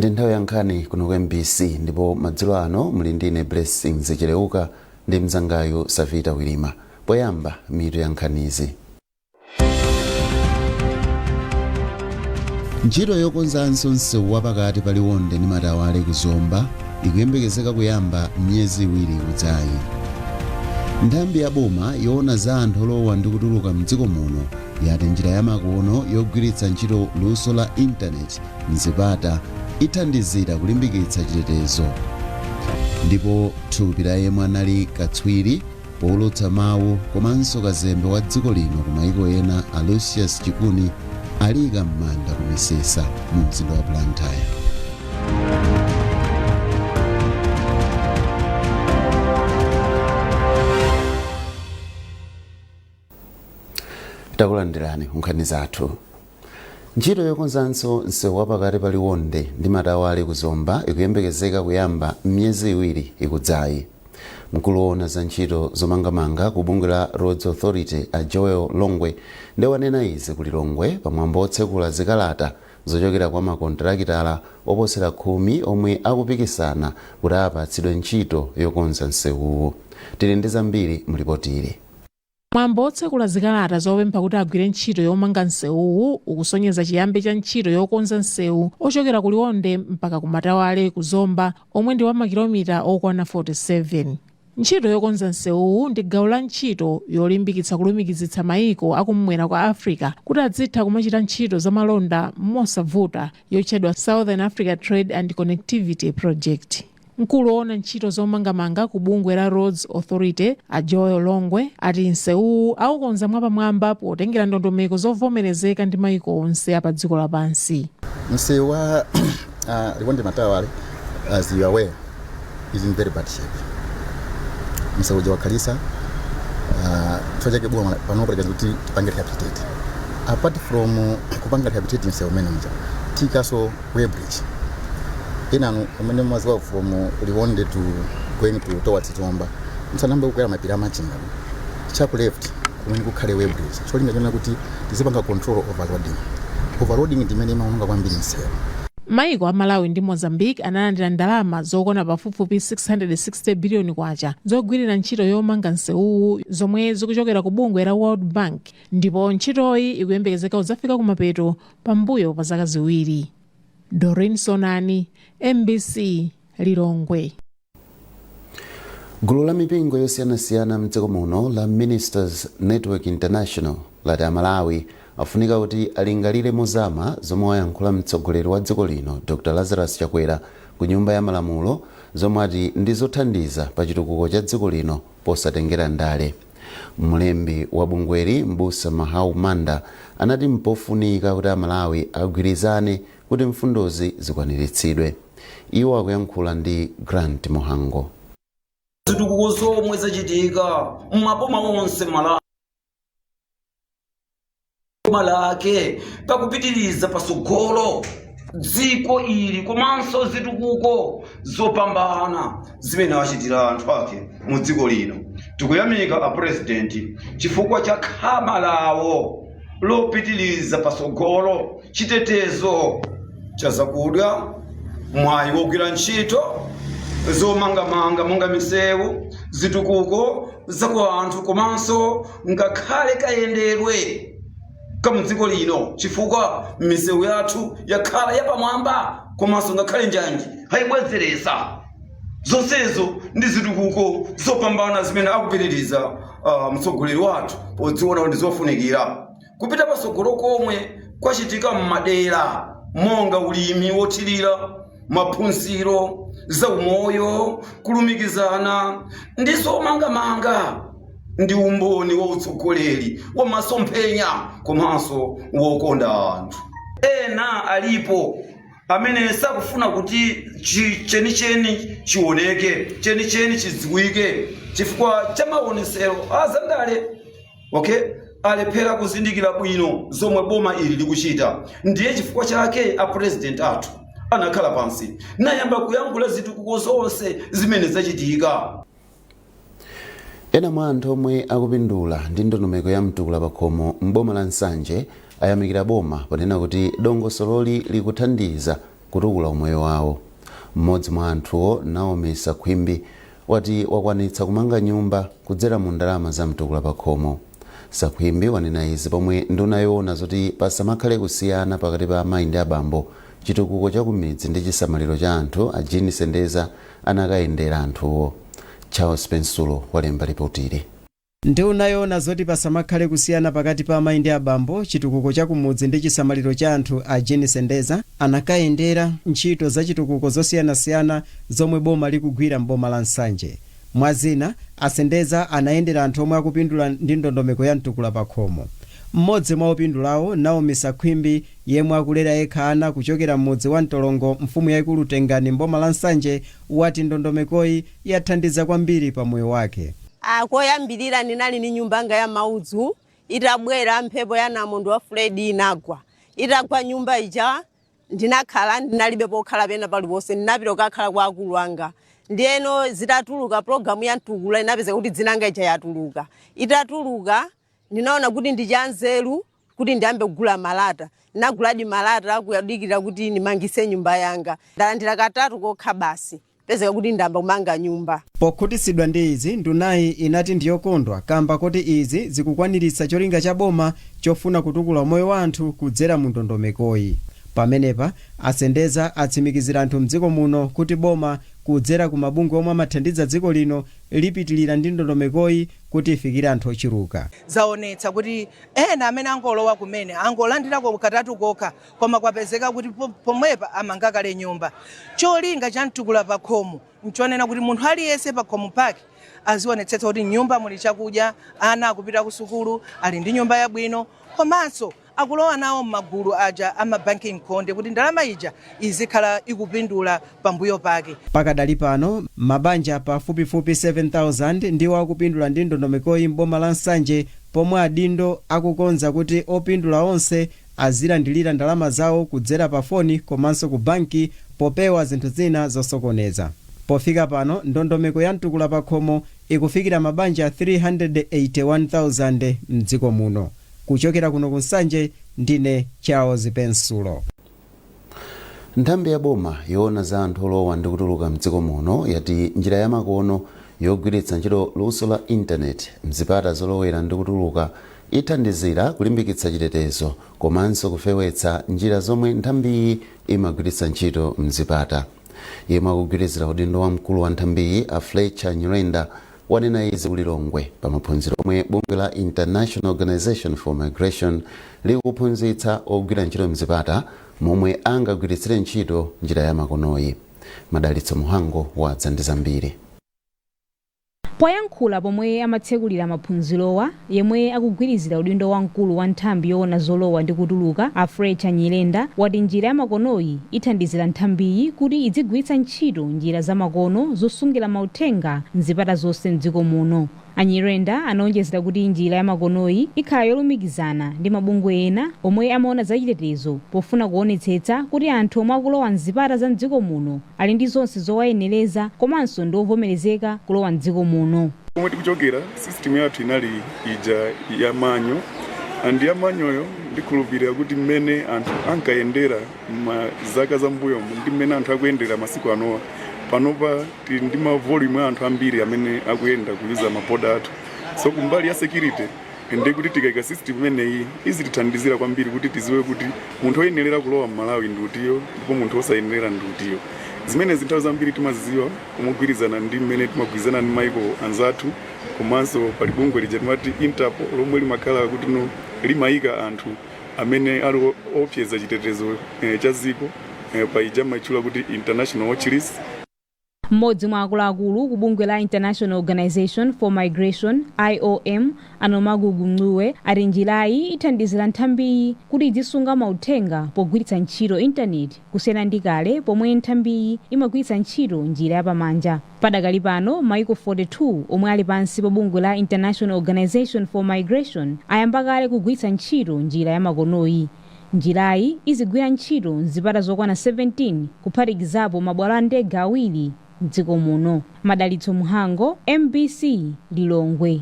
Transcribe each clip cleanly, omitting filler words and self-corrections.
Ndi nthawi ya nkhani kuno ku MBC ndipo madzulo ano muli ndine Blessings Chileuka ndi mzangayo Savita Wilima. Poyamba mitu ya nkhanizi. Ntchito yokonzanso msewu wapakati pa Liwonde ndi Matawale ku Zomba ikuyembekezeka kuyamba myezi iwiri udzayi. Nthambi ya boma yoona za anthu olowa ndi kutuluka mdziko muno yati njira ya makono yogwiritsa ntchito luso la intaneti mzipata ithandizira kulimbikitsa chitetezo. Ndipo thupi la yemwe anali katswiri powulutsa mawu komanso kazembe wa dziko lino ku mayiko ena a Lucius Chikuni alika m'manda ku Misesa mu mzinda wa Blantyre. Takulandirani nkhani zathu. Ntchito yokonzanso msewu wapakati pa Liwonde ndi Matawale ku Zomba ikuyembekezeka kuyamba myezi iwiri ikudzayi. Mkulu woona za ntchito zomangamanga ku bungwe la Roads Authority a Joel Longwe ndi wanena izi ku Lilongwe pamwambo otsekula zikalata zochokera kwa makontrakitala oposera 10 omwe akupikisana kuti apatsidwe ntchito yokonza msewuwu. Tili ndi zambiri mlipotire. Mwambo otsekula zikalata zopempha kuti agwire ntchito yomanga msewuwu ukusonyeza chiyambi cha ntchito yokonza msewu ochokera ku Liwonde mpaka ku Matawale ku Zomba omwe ndi wa makilomita okwana 47. Ntchito yokonza msewuwu ndi gawo la ntchito yolimbikitsa kulumikizitsa mayiko akumwera kwa Africa kuti adzitha kumachita ntchito za malonda mosavuta yotchedwa Southern Africa Trade and Connectivity Project. Mkulu woona ntchito zomangamanga ku bungwe la Roads Authority a Joel Longwe ati msewuwu aukonza mwapamwamba potengera ndondomeko zovomerezeka ndi mayiko onse apa dziko lapansi. Msewu wa Liwonde Matawale, as you are aware, is in very bad shape. Msewu wakhalisa chojake bwa panopa kuti tipange rehabilitate. Apart from kupanga rehabilitate msewu manager, tikaso weighbridge. Inanu umene mwaziwa from Liwonde to going towards Zomba. Msanamba kukwera mapira machinga. Chaku left kumene kukhale weighbridge. Cholinga chona kuti tizipanga control overloading. Overloading ndi imene imaononga kwambiri msewu. Mayiko a Malawi ndi Mozambique analandira ndalama zokwana pafupifupi 660 billion kwacha zogwirira ntchito yomanga msewuwu zomwe zikuchokera ku bungwe la World Bank, ndipo ntchitoyi ikuyembekezeka kudzafika kumapeto pambuyo pa zaka ziwiri. Doreen Sonani, MBC, Lilongwe. Gulu la mipingo yosiyanasiyana mdziko muno la Ministers Network International lati Malawi afunika kuti alingalire mozama zomwe wayankhula mtsogoleri wa dziko lino Dr. Lazarus Chakwera ku nyumba ya malamulo zomwe ati ndizothandiza pa chitukuko cha dziko lino posatengera ndale. Mlembi wa bungweri Mbusa Mahau Manda anati mpofunika kuti Malawi agwirizane kuti mfundozi zikwaniritsidwe. Iwo akuyankhula ndi Grant Mohango. Zitukuko zomwe zachitika maboma onse malake pakupitiriza pasogolo dziko ili komanso zitukuko zopambana zimene achitira anthu ake mu dziko lino. Tikuyamika a president chifukwa cha khama lawo lopitiriza pasogolo chitetezo cha zakudya, mwayi wogwira ntchito zomangamanga monga misewu, zitukuko za kwa anthu komanso ngakhale kayendedwe kamudziko lino chifukwa misewu yathu yakhala yapamwamba komanso ngakhale njanji hayibwezeresa. Zonsezo ndi zitukuko zopambana zimene akupitiriza mtsogoleri wathu podziona ndi zofunikira. Kupita pasogolo komwe kwachitika m'madera monga ulimi wothirira, maphunziro, zaumoyo, kulumikizana ndi zomangamanga ndi umboni wa utsogoleri wa masomphenya komanso wokonda anthu. Ena alipo amene sakufuna kuti chenicheni chioneke, chenicheni chidziwike chifukwa cha maonesero azandale. Okay? Alephera kuzindikira bwino zomwe boma ili likuchita. Ndiye chifukwa chake a president athu anakhala pansi nayamba kuyankhula zitukuko zonse zimene zachitika. Ena mwa anthu omwe akupindula ndi ndondomeko ya mtukula pakhomo m'boma la Nsanje ayamikira boma ponena kuti dongosololi likuthandiza kutukula umoyo wawo. Mmodzi mwa anthuwo Naomi Sakhwimbi wati wakwanitsa kumanga nyumba kudzera mu ndalama za mtukula pa khomo. Sakhwimbi wanena izi pomwe nduna yoona zoti pasamakhale kusiyana pakati pa amayi ndi abambo chitukuko cha kumidzi ndi chisamaliro cha anthu a Jean Sendeza anakayendera anthuwo. Charles Pensulo walemba ripotiri. Nduna yoona zoti pasamakhale kusiyana pakati pa amayi ndi abambo chitukuko cha kumudzi ndi chisamaliro cha anthu a Jean Sendeza anakayendera ntchito za chitukuko zosiyanasiyana zomwe boma likugwira mboma la Nsanje. Mwazina Asendeza anayendera anthu omwe akupindula ndi ndondomeko ya mtukula pa khomo. Mmodzi mwa opindulawo Naomi Sakhwimbi yemwe akulera yekha ana kuchokera mmudzi wa Mtolongo mfumu yaikulu Tengani mboma la Nsanje wati ndondomekoyi yathandiza kwambiri pa moyo wake. Koyambirira ninali ni nyumbanga ya maudzu itabwera mphepo ya namondwe wa Fred inagwa. Itagwa nyumba ija ndinakhala ndinalibe pokhala pena paliponse ndinapita kukakhala kwa akulu anga. Ndiyeno zitatuluka programu ya mtukula inapeza kuti dzinanga ija yatuluka. Itatuluka ndinaona kuti ndichanzeru kuti ndiyambe kugula malata. Naguladi malata kuyadikira kuti ndimangise nyumba yanga. Ndalandira katatu kokha basi. Pezeka kuti ndamba kumanga nyumba. Pokhutisidwa ndi izi ndunayi inati ndiyokondwa kamba kuti izi zikukwaniritsa cholinga cha boma chofuna kutukula moyo wa anthu kudzera mu ndondomekoyi. Pamenepa Asendeza atsimikizira anthu mdziko muno kuti boma kudzera ku mabungwe omwe amathandiza dziko lino lipitilira ndi ndondomekoyi kuti ifikire anthu ochiruka. Zaonetsa kuti ena amene angolowa kumene angolandirako katatu kokha koma kwapezeka kuti pomwepa amangakale nyumba. Cholinga cha mtukula pa khomo nchonena kuti munthu aliyense pa khomo pake azionetsetsa kuti nyumba muli chakudya, ana akupita ku sukulu, ali ndi nyumba yabwino, komanso akulowa nawo m'magulu aja ama banking konde kuti ndalama ija izikhala ikupindula pambuyo pake. Pakadali pano mabanja pafupifupi 7,000 ndiwo akupindula ndi ndondomekoyi mboma la Nsanje pomwe adindo akukonza kuti opindula onse azilandilira ndalama zawo kudzera pa foni komanso ku banki popewa zinthu zina zosokoneza. Pofika pano ndondomeko ya mtukula pa khomo ikufikira mabanja 381,000 mdziko muno. Kuchokera kuno ku Nsanje ndine Charles Pensulo. Nthambi ya boma yoona za anthu olowa ndi kutuluka mdziko muno yati njira ya makono yogwiritsa ntchito luso la internet mzipata zolowera ndi kutuluka ithandizira kulimbikitsa chitetezo komanso kufewetsa njira zomwe nthambiyi imagwiritsa ntchito mzipata. Yemwe akugwirizira udindo wa mkulu wa nthambiyi a Fletcher Nyirenda wanena izi kulilongwe pa maphunziro omwe bungwe la International Organization for Migration likuphunzitsa ogwira ntchito mzipata momwe angagwiritsire ntchito njira ya makonoyi. Madalitso Muhango wadza ndi zambiri. Poyankhula pomwe amatsekulira maphunzirowa yemwe akugwirizira udindo wa mkulu wa nthambi yoona zolowa ndi kutuluka a Fletcher Nyirenda wati njira ya makonoyi ithandizira nthambiyi kuti idzigwiritsa ntchito njira za makono zosungira mauthenga mzipata zonse mdziko muno. Anyirenda anaonjezera kuti njira ya makonoyi ikhala yolumikizana ndi mabungwe ena omwe amaona zachitetezo pofuna kuonetsetsa kuti anthu omwe akulowa mzipata za mdziko muno ali ndi zonse zowayenereza komanso ndi ovomerezeka kulowa mdziko muno. Pomwe tikuchokera system yathu inali ija ya manyo andi ya manyoyo ndikhulupirira kuti mmene anthu ankayendera mazaka za mbuyo ndi mmene anthu akuyendera masiku anowa panopa ndi ma volume anthu ambiri amene akuyenda kuyuza maboda athu. So kumbali ya security ndi kuti tikaika system imeneyi izitithandizira kwambiri kuti tiziwe kuti munthu oyenerera kulowa m'Malawi ndi utiyo ndipo munthu osayenerera ndi utiyo. Zimene zinthawi zambiri timaziziwa kumugwirizana ndi mmene timagwirizana ndi maiko anzathu komanso pali bungwe lija timati Interpol lomwe limakhala kuti limayika anthu amene ali opseza chitetezo cha ziko paija maitchula kuti International Watch List. Mmodzi mwa akuluakulu ku bungwe la International Organization for Migration IOM Anomagugu Mluwe ati njirayi ithandizira nthambiyi kuti idzisunga mauthenga pogwiritsa ntchito intaneti kusiyana ndi kale pomwe nthambiyi imagwiritsa ntchito njira yapamanja. Padakali pano maiko 42 omwe ali pansi pa bungwe la International Organization for Migration ayamba kale kugwiritsa ntchito njira ya makonoyi. Njirayi izigwira ntchito mzipata zokwana 17 kuphatikizapo mabwalo a ndege awiri mdziko muno. Madalitso Muhango, MBC Lilongwe.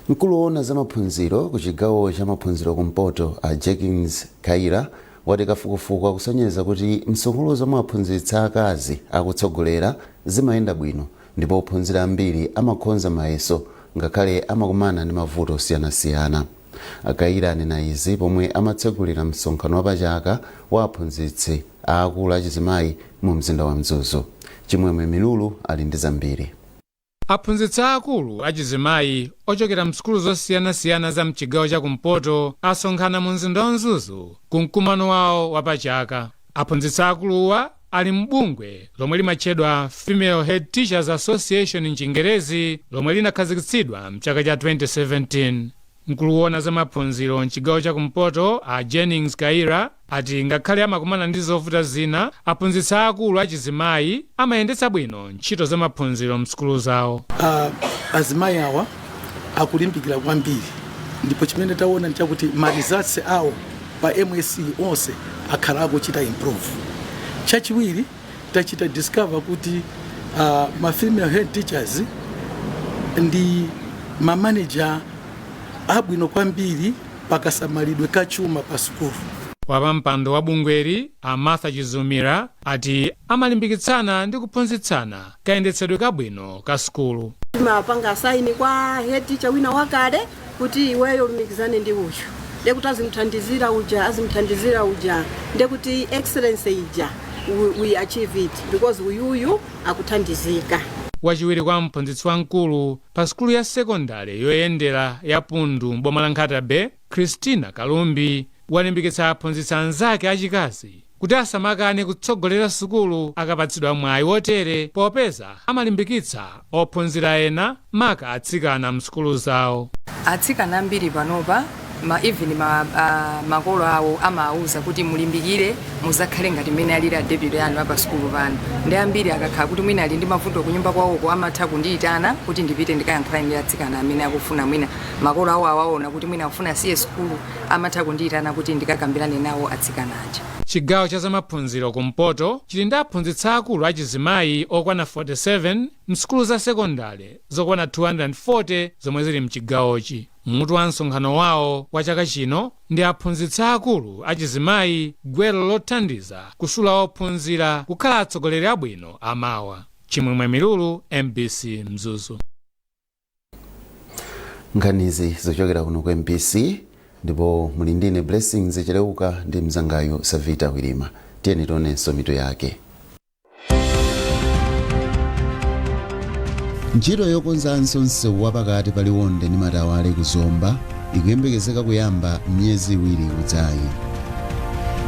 Mkulu woona za maphunziro ku chigawo cha maphunziro kumpoto a Jenkins Kaira wati kafukufuku akusonyeza kuti msukulu zomwe aphunzitsa akazi akutsogolera zimayenda bwino ndipo ophunzira ambiri amakonza mayeso ngakhale amakumana ndi mavuto osiyanasiyana. Akayira anena izi pomwe amatsegulira msonkhano wapachaka wa aphunzitsi aakulu achizimayi mu mzinda wa Mzuzu. Chimwemwe Milulu ali ndi zambiri. Aphunzitsi aakulu achizimayi ochokera msukulu zosiyanasiyana za mchigawo chakumpoto asonkhana mu mzinda wa Mzuzu ku mkumano wawo wapachaka. Aphunzitsi aakuluwa ali mbungwe lomwe limatchedwa Female Head Teachers Association m'Chingerezi, lomwe linakhazikitsidwa mchaka cha 2017. Mkulu wona za maphunziro mchigawo chakumpoto a Jennings Kaira ati ngakhale amakumana ndi zovuta zina, aphunzitsi aakulu achizimayi amayendetsa bwino ntchito za maphunziro msukulu zawo. Azimayi awa akulimbikira kwambiri, ndipo chimene taona ndi chakuti ma results awo pa MSc onse akhala akuchita improve. Chachiwiri tachita discover kuti ma female head teachers ndi ma manager abwino kwambiri pakasamalidwe kachuma pa sukulu. Wapampando wa bungweri a Martha Chizumira ati amalimbikitsana ndi kuphunzitsana kayendetsedwe kabwino ka sukulu. Timapanga saini kwa head teacher wina wakale kuti iweyo lumikizane ndi uyu, ndekuti azimthandizira uja, ndekuti excellence ija we achieve it because uyuyu akuthandizika. Wachiwiri kwa mphunzitsi wamkulu pa sukulu ya sekondari yoyendera ya Pundu m'boma la Nkhatabe, Christina Kalumbi, walimbikitsa aphunzitsi anzake achikazi kuti asamakane kutsogolera sukulu akapatsidwa mwayi wotere, popeza amalimbikitsa ophunzira ena maka atsikana msukulu zawo. Atsikana ambiri panopa even makolo awo amauza kuti mulimbikire muzakhale ngati mmene alili a deputy yanu apa sukulu pano. Ndi ambiri akakhala kuti mwina ali ndi mavuto kunyumba kwawoko amatha kundiyitana kuti ndipite ndikayankhula ndi atsikana amene akufuna mwina makolo awo awaona kuti mwina akufuna asiye sukulu, amatha kundiyitana kuti ndikakambirane nawo atsikana aja. Chigawo cha zamaphunziro kumpoto chili ndi aphunzitsi akulu achizimayi okwana 47 msukulu za sekondari zokwana 240 zomwe zili mchigawochi. Mutu wa msonkhano wawo wa chaka chino ndi aphunzitsi akulu achizimayi gwero lothandiza kusula ophunzira kukhala atsogoleri abwino amawa. Chimwemwe Milulu, MBC Mzuzu. Nkhanizi zochokera kuno ku MBC ndipo muli ndine Blessings Cheleuka ndi mzangayo Savita Wilima. Tiyeni tionenso mitu yake. Ntchito yokonzanso msewu wapakati pa Liwonde ndi Matawale ku Zomba ikuyembekezeka kuyamba myezi iwiri kudzayi.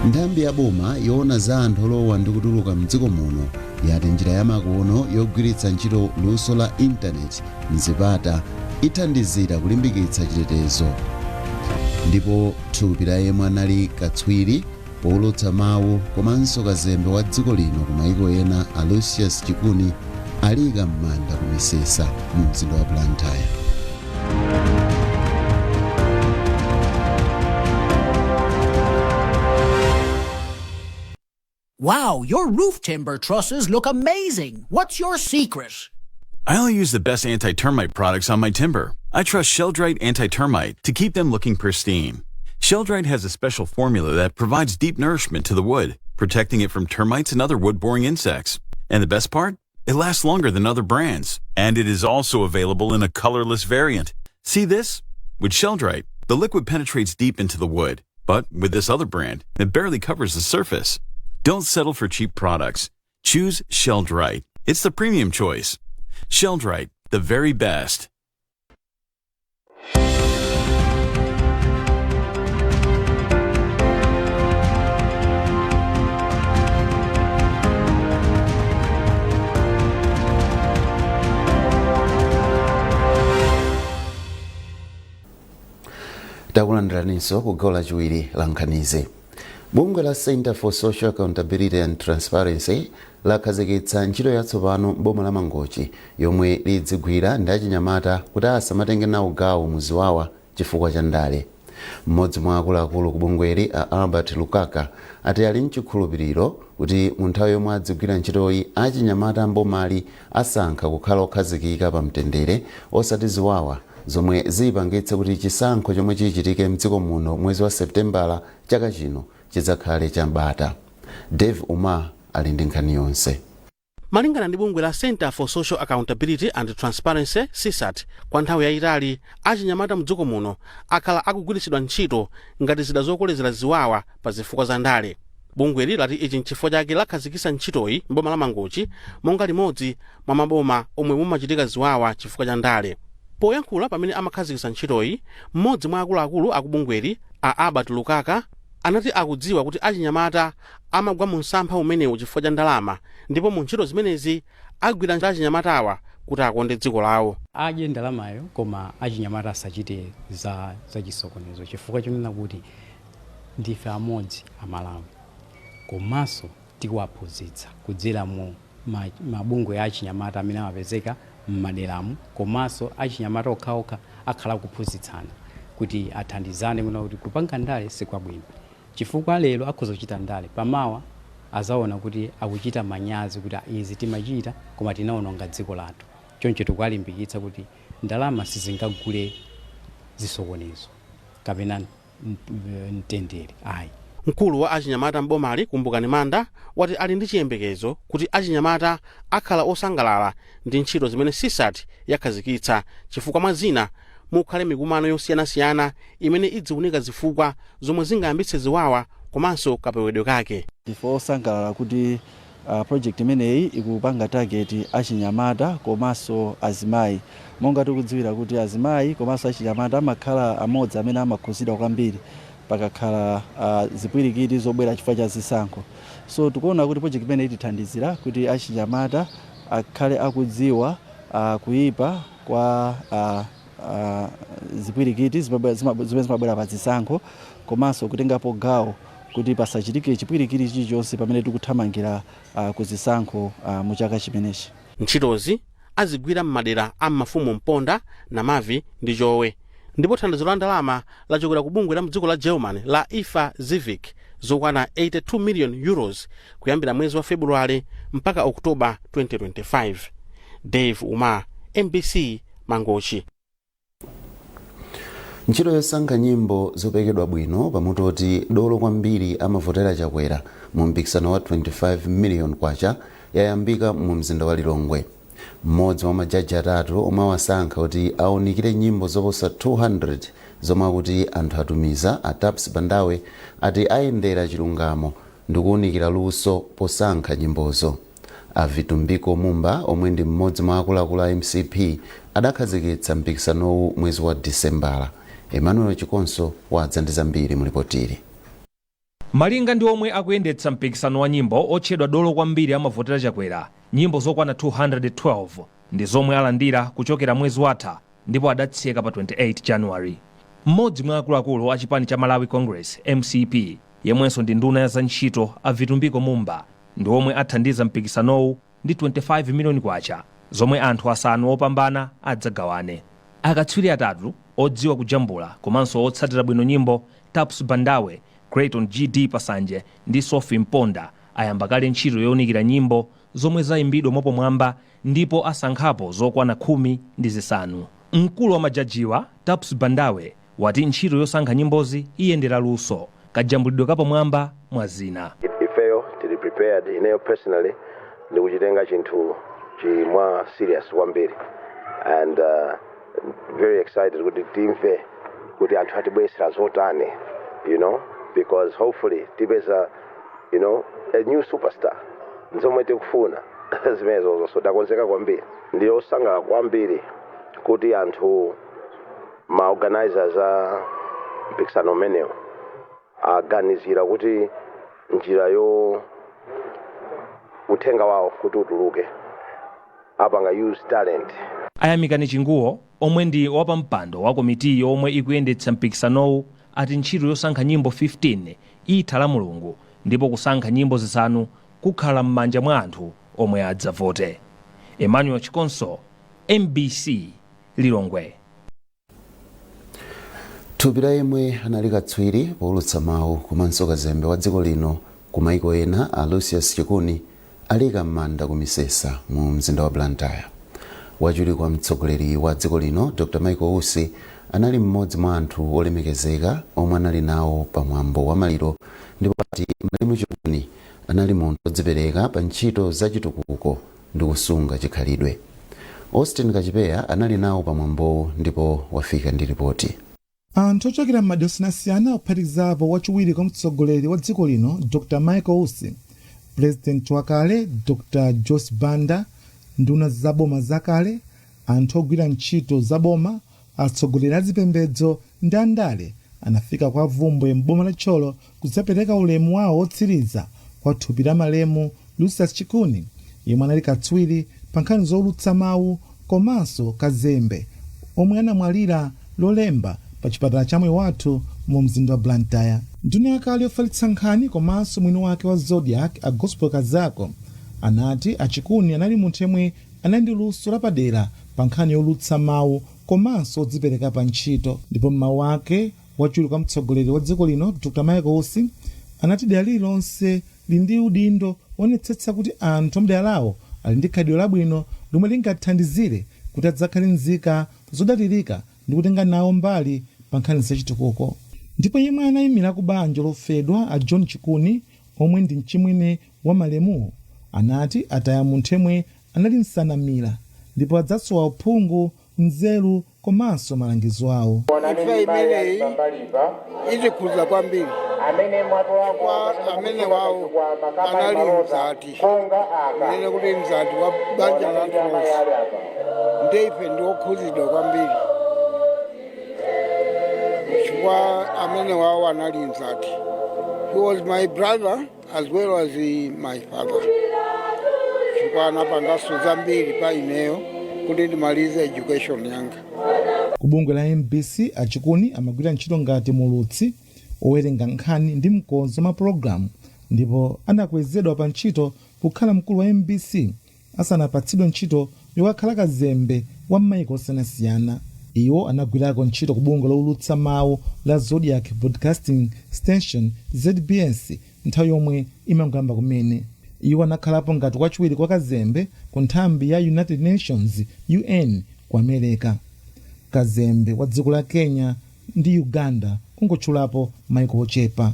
Nthambi ya boma yoona za anthu olowa ndi kutuluka mdziko muno yati njira yamakono yogwiritsa ntchito luso la intaneti mzipata ithandizira kulimbikitsa chitetezo. Ndipo thupi la yemwe anali katswiri powulutsa mawu komanso kazembe wa dziko lino ku mayiko ena a Lucius Chikuni alika m'manda ku Misesa mu mzinda wa Blantyre. Wow, your roof timber trusses look amazing. What's your secret? I only use the best anti-termite products on my timber. I trust Sheldrite Anti-Termite to keep them looking pristine. Sheldrite has a special formula that provides deep nourishment to the wood, protecting it from termites and other wood-boring insects. And the best part? It lasts longer than other brands. And it is also available in a colorless variant. See this? With Sheldrite, the liquid penetrates deep into the wood. But with this other brand, it barely covers the surface. Don't settle for cheap products. Choose Sheldrite. It's the premium choice. Sheldrite, the very best. Takulandiraniso ku gawo lachiwiri la nkhanizi. Bungwe la Center for Social Accountability and Transparency lakhazikitsa ntchito yatsopano m'boma la Mangochi yomwe lidzigwira ndi achinyamata kuti asamatenge nawo gawo muziwawa chifukwa cha ndale. Mmodzi mwa akuluakulu ku bungweli a Albert Lukaka ati ali mchikhulupiriro kuti mu nthawi yomwe adzigwira ntchitoyi achinyamata mbomali asankha kukhala okhazikika pa mtendere osati ziwawa zomwe zipangitse kuti chisankho chomwe chichitike mdziko muno mwezi wa Septembala chaka chino chidzakhale cha bata. Dave Uma ali ndi nkhani yonse. Malingana ndi bungwe la Center for Social Accountability and Transparency CSAT, kwa nthawi yayitali achinyamata mdziko muno akhala akugwiritsidwa ntchito ngati zida zokolezera ziwawa pa zifukwa za ndale. Bungweli lati ichi nchifukwa chake lakhazikitsa ntchitoyi m'boma la Mangochi monga limodzi mwa maboma omwe mumachitika ziwawa chifukwa cha ndale. Poyankhula pamene amakhazikitsa ntchitoyi, mmodzi mwa akuluakulu akubungweli a Albert Lukaka anati akudziwa kuti achinyamata amagwa mu msampha umenewu chifukwa cha ndalama, ndipo mu ntchito zimenezi agwira ntchito achinyamatawa kuti akonde dziko lawo. Adye ndalamayo koma achinyamata asachite za chisokonezo chifukwa chonena kuti ndife amodzi amalawi, komanso tikuwaphunzitsa kudzera mu mabungwe a achinyamata amene amapezeka m'maderamu, komanso achinyamata okhaokha akhala kuphunzitsana kuti athandizane kuna kuti kupanga ndale sikwabwino, chifukwa lero akhoza kuchita ndale pamawa azaona kuti akuchita manyazi kuti izi timachita koma tinaononga dziko lathu. Choncho tikuwalimbikitsa kuti ndalama sizingagule zisokonezo kapena mtendere ayi. Mkulu wa achinyamata m'bomali Kumbukani Manda wati ali ndi chiyembekezo kuti achinyamata akhala osangalala ndi ntchito zimene CSAT yakhazikitsa, chifukwa mwa zina mukhale mikumano yosiyanasiyana imene idziunika zifukwa zomwe zingayambitse ziwawa komanso kapewedwe kake. Ndife osangalala kuti project imeneyi ikupanga target achinyamata komanso azimayi. Monga tikudziwira kuti azimayi komanso achinyamata amakhala amodzi amene amakhuzidwa kwambiri pakakhala zipwirikiti zobwera chifukwa cha zisankho. So tikuona kuti project imeneyi itithandizira kuti achinyamata akhale akudziwa kuyipa kwa zipwirikiti zimene zimabwera pa zisankho, komanso kutengapo gawo kuti pasachitike chipwirikiti chilichonse pamene tikuthamangira kuzisankho mu chaka chimenechi. Ntchitozi azigwira m'madera a mafumu Mponda, Namavi ndi Chowe, ndipo thandizo la ndalama lachokera ku bungwe la mdziko la German la IFA Civic zokwana 82 million euros kuyambira mwezi wa Februwale mpaka Oktoba 2025. Dave Uma, MBC, Mangochi. Ntchito yosankha nyimbo zopekedwa bwino pamutoti dolo kwambiri amavotera chakwera mu mpikisano wa 25 million kwacha yayambika mu mzinda wa Lilongwe. Mmodzi wa majaji atatu omwe awasankha kuti awonikire nyimbo zoposa 200 zomwe akuti anthu atumiza a Taps Bandawe ati ayendera chilungamo ndi kuwunikira luso posankha nyimbozo. Avitumbiko Mumba omwe ndi mmodzi mwa akuluakulu a MCP adakhazikitsa mpikisanowu mwezi wa Disembala. Emmanuel Chikonso wadza ndi zambiri mulipotiri. Malinga ndi omwe akuyendetsa mpikisano wa nyimbo otchedwa dolo kwambiri amavotera chakwera, nyimbo zokwana 212 ndi zomwe alandira kuchokera mwezi watha ndipo adatseka pa 28 January. Mmodzi mwa akuluakulu a chipani cha Malawi Congress MCP yemwenso ndi nduna ya za ntchito Avitumbiko Mumba ndi omwe athandiza mpikisanowu ndi 25 million kwacha zomwe anthu asanu opambana adzagawane. Akatswiri atatu odziwa kujambula komanso otsatira bwino nyimbo Taps Bandawe, Creighton GD Pasanje ndi Sophie Mponda ayamba kale ntchito yowunikira nyimbo zomwe zayimbidwa mopamwamba ndipo asankhapo zokwana 15. Mkulu wa majajiwa Taps Bandawe wati ntchito yosankha nyimbozi iyendera luso kajambulidwe kapamwamba mwa zina. Ifeyo tili prepared ineyo personally ndi kuchitenga chinthu chimwa serious kwambiri and very excited kuti timve kuti anthu atibwesera zotani, because hopefully tipeza a new superstar nzomwe tikufuna zimenezo so takonzeka kwambiri. Ndiyo osangalala kwambiri kuti anthu ma-organizers a mpikisano umenewu aganizira kuti njira yo uthenga wawo kuti utuluke apanga use talent. Ayamikani Chinguwo omwe ndi wapampando wa komiti yomwe ikuyendetsa mpikisanowu ati ntchito yosankha nyimbo 15 itha la Mulungu ndipo kusankha nyimbo zisanu kukhala m'manja mwa anthu omwe adzavote. Emmanuel Chikonso, MBC, Lilongwe. Thupi la yemwe anali katswiri powulutsa mawu komanso kazembe wa dziko lino ku maiko ena a Lucius Chikuni alika m'manda ku Misesa mu mzinda wa Blantyre. wachiwiri kwa mtsogoleri wa dziko lino Dr. Michael Usi anali mmodzi mwa anthu olemekezeka omwe anali nawo pamwambo wa maliro, ndipo ati Malemu Chikuni anali munthu odzipereka pa ntchito za chitukuko ndi kusunga chikhalidwe. Austin Kachipeya anali nawo pamwambowo ndipo wafika ndi ripoti. Anthu ochokera m'madayosisi asiyana ophatikizapo wachiwiri kwa mtsogoleri wa dziko lino Dr. Michael Usi, President wakale Dr. Joyce Banda, nduna zaboma zakale, anthu ogwira ntchito zaboma, atsogoleri azipembedzo ndi andale anafika kwa Vumbwe m'boma la Tcholo kudzapereka ulemu wawo otsiriza kwa thupi la Malemu Lucius Chikuni, yemwe anali katswiri pa nkhani zolutsa mawu komanso kazembe, omwe anamwalira lolemba pa chipatala cha Moyo Wathu mu mzinda wa Blantyre. Nduna yakale yofalitsa nkhani komanso mwini wake wa Zodiac a Gospel Kazako anati Achikuni anali munthu yemwe anali ndi luso lapadera pa nkhani yolutsa mawu komanso odzipereka pa ntchito. Ndipo m'mawu ake wachiwiri kwa mtsogoleri wa dziko lino Dr. Michael Usi anati dera lililonse lili ndi udindo wonetsetsa kuti anthu amdera lawo ali ndi khalidwe labwino lomwe lingathandizire kuti adzakhale nzika zodalirika ndi kutenga nawo mbali pa nkhani zachitukuko. Ndipo yemwe anayimira ku banja lofedwa a John Chikuni, omwe ndi mchimwene wa Malemuwo, anati ataya munthu yemwe anali nsanamira ndipo adzasowa uphungu, nzeru komanso malangizo awo. Ife imeneyi itikhuza kwambiri amene wawo anali mzati nene kuti mzati wa banja lathu lonse, ndeife ndiokhuzidwa kwambiri chifukwa amene wawo anali mzati. He was my brother as well as my father. Chifukwa anapangaso zambiri pa ineyo kuti ndimalize education yanga. Ku bungwe la MBC Achikuni amagwira ntchito ngati mulutsi owerenga nkhani ndi mkonzi wa mapulogalamu, ndipo anakwezedwa pa ntchito kukhala mkulu wa MBC asanapatsidwe ntchito yokakhala kazembe wa m'mayiko osiyanasiyana. Iwo anagwirako ntchito ku bungwe lowulutsa mawu la Zodiac Broadcasting Station ZBS nthawi yomwe imangoyamba kumene. Iwo anakhalapo ngati wachiwiri kwa kazembe ku nthambi ya United Nations UN ku America. Kazembe wa dziko la Kenya ndi Uganda kungotchulapo maiko ochepa.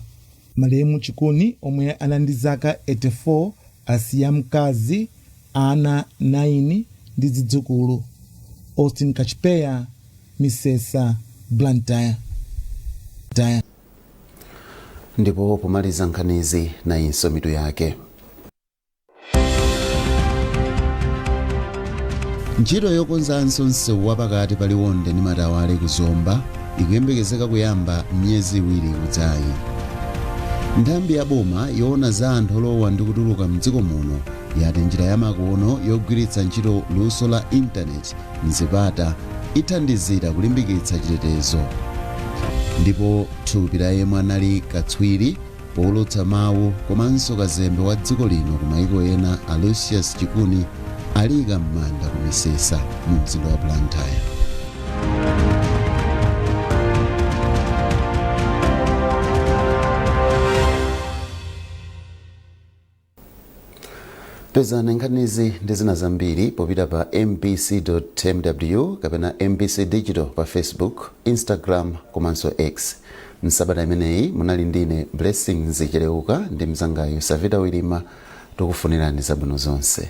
Malemu Chikuni omwe anali ndi zaka 84 asiya mkazi, ana 9 ndi zidzukulu. Austin Kachipeya, Misesa, Blantyre. Ndipo pomaliza nkhanizi nayinso mitu yake. Ntchito yokonzanso msewu wapakati pa Liwonde ndi Matawale ku Zomba ikuyembekezeka kuyamba myezi iwiri udzayi. Nthambi ya boma yoona za anthu olowa ndi kutuluka mdziko muno yati njira yamakono yogwiritsa ntchito luso la intaneti mzipata ithandizira kulimbikitsa chitetezo. Ndipo thupi la yemwe anali katswiri powulutsa mawu komanso kazembe wa dziko lino ku mayiko ena a Lucius Chikuni alika m'manda ku Misesa mu mzinda wa Blantyre. Pezani nkhanizi ndi zina zambiri popita pa mbc.mw kapena MBC Digital pa Facebook, Instagram komanso X. Msabata imeneyi munali ndine Blessings Chileuka ndi mzangayo Savita Wilima, tikufunirani zabwino zonse.